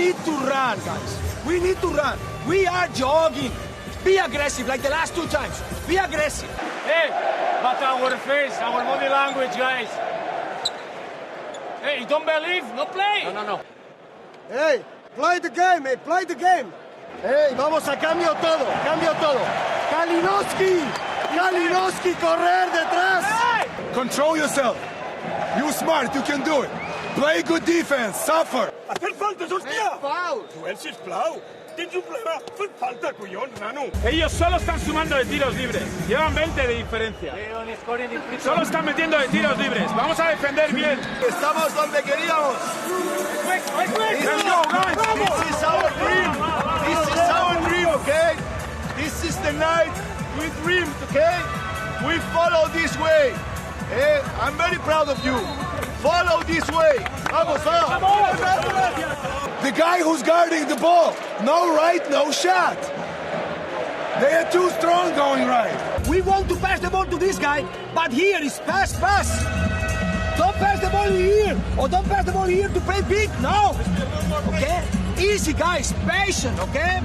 need to run, guys. We need to run. We are jogging. Be aggressive, like the last 2 times. Be aggressive. Hey, but our face, our body language, guys. Hey, you don't believe? No play. No. Hey, play the game, hey, play the game. Hey, vamos a cambio todo. Kalinowski, correr detrás. Hey! Control yourself. You smart, you can do it. Play good defense, suffer. Hacer faltas, hostia. Joel, sisplau. Tens un problema. Fes falta, collons, nano. Ellos solo están sumando de tiros libres. Llevan 20 de diferencia. Solo están metiendo de tiros libres. Vamos a defender bien. Estamos donde queríamos. Let's go, guys. This is our dream. This is our dream, okay? This is the night we dreamed, okay? We follow this way. I'm very proud of you. Follow this way. Vamos, vamos. The guy who's guarding the ball. No right, no shot. They are too strong going right. We want to pass the ball to this guy, but here is pass. Don't pass the ball here, or don't pass the ball here to play big. No. Okay? Easy, guys. Patient, okay?